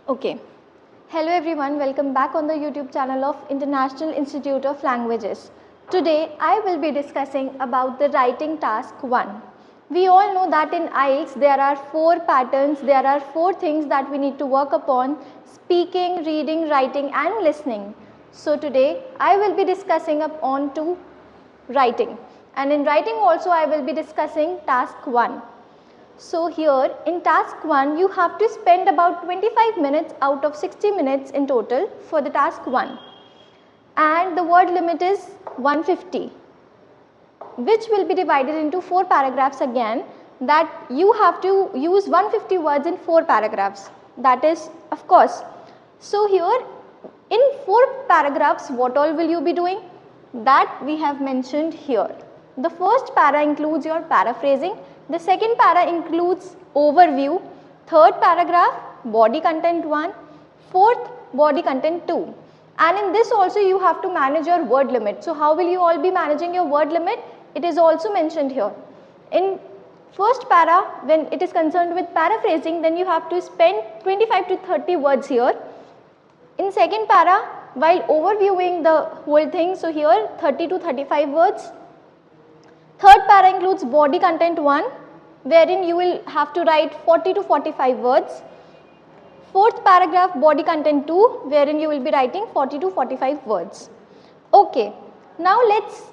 Okay. Hello everyone, welcome back on the YouTube channel of International Institute of Languages. Today I will be discussing about the writing task 1. We all know that in IELTS there are 4 patterns, there are 4 things that we need to work upon: speaking, reading, writing and listening. So today I will be discussing on to writing, and in writing also I will be discussing task 1. So here in task 1 you have to spend about 25 minutes out of 60 minutes in total for the task 1, and the word limit is 150, which will be divided into 4 paragraphs again, that you have to use 150 words in 4 paragraphs, that is of course. So here in 4 paragraphs what all will you be doing, that we have mentioned here. The first para includes your paraphrasing, the second para includes overview, third paragraph body content 1, fourth body content 2, and in this also you have to manage your word limit. So how will you all be managing your word limit? It is also mentioned here. In first para, when it is concerned with paraphrasing, then you have to spend 25 to 30 words here. In second para, while overviewing the whole thing, so here 30 to 35 words. Third para includes body content 1, wherein you will have to write 40 to 45 words. Fourth paragraph body content 2, wherein you will be writing 40 to 45 words. Okay, now let's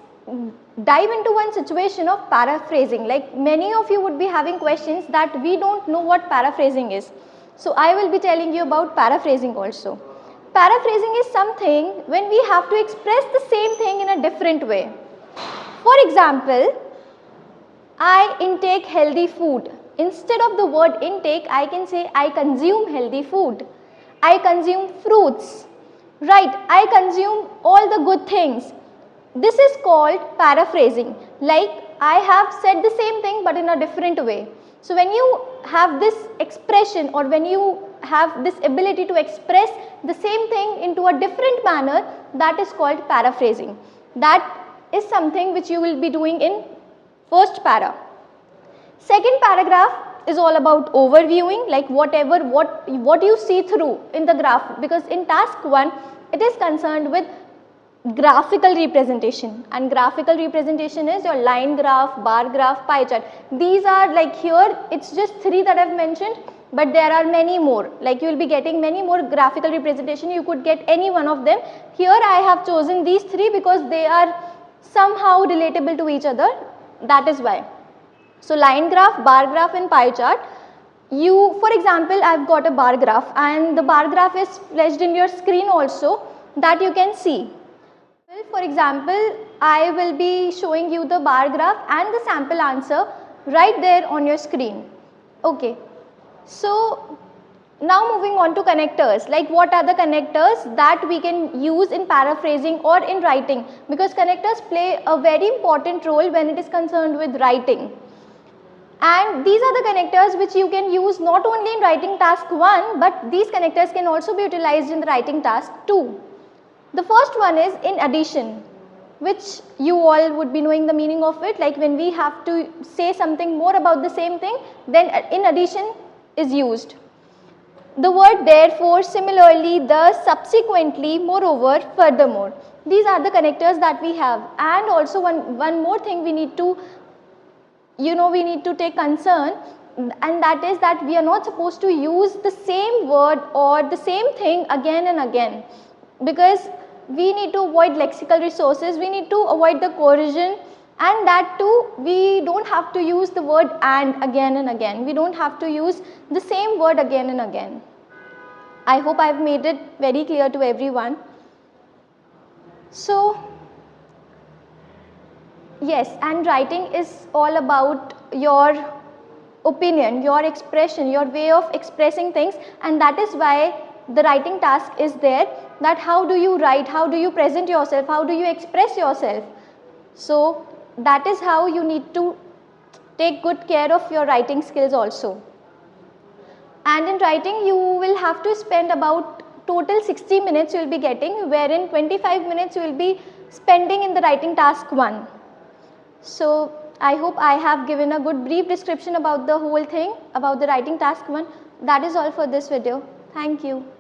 dive into one situation of paraphrasing. Like many of you would be having questions that we don't know what paraphrasing is. So I will be telling you about paraphrasing also. Paraphrasing is something when we have to express the same thing in a different way. For example, I intake healthy food. Instead of the word intake, I can say I consume healthy food. I consume fruits. Right, I consume all the good things. This is called paraphrasing. Like I have said the same thing but in a different way. So when you have this expression, or when you have this ability to express the same thing into a different manner, that is called paraphrasing. That is something which you will be doing in first para. Second paragraph is all about overviewing, like what you see through in the graph, because in task 1 it is concerned with graphical representation, and graphical representation is your line graph, bar graph, pie chart. These are like, here it's just 3 that I've mentioned, but there are many more. Like you will be getting many more graphical representation, you could get any one of them. Here I have chosen these 3 because they are somehow relatable to each other, that is why. So line graph, bar graph and pie chart. You, for example, I've got a bar graph, and the bar graph is flashed in your screen also, that you can see. For example, I will be showing you the bar graph and the sample answer right there on your screen. Okay. So now moving on to connectors, like what are the connectors that we can use in paraphrasing or in writing, because connectors play a very important role when it is concerned with writing. And these are the connectors which you can use not only in writing task 1, but these connectors can also be utilized in the writing task 2. The first one is in addition, which you all would be knowing the meaning of it. Like when we have to say something more about the same thing, then in addition is used. The word therefore, similarly, thus, subsequently, moreover, furthermore. These are the connectors that we have. And also one more thing we need to, we need to take concern, and that is that we are not supposed to use the same word or the same thing again and again, because we need to avoid lexical resources, we need to avoid the coercion, and that too, we don't have to use the word and again and again. We don't have to use the same word again and again. I hope I've made it very clear to everyone. So yes, and writing is all about your opinion, your expression, your way of expressing things, and that is why the writing task is there, that how do you write, how do you present yourself, how do you express yourself. So that is how you need to take good care of your writing skills also. And in writing you will have to spend about total 60 minutes you will be getting, wherein 25 minutes you will be spending in the writing task 1. So I hope I have given a good brief description about the whole thing, about the writing task 1. That is all for this video. Thank you.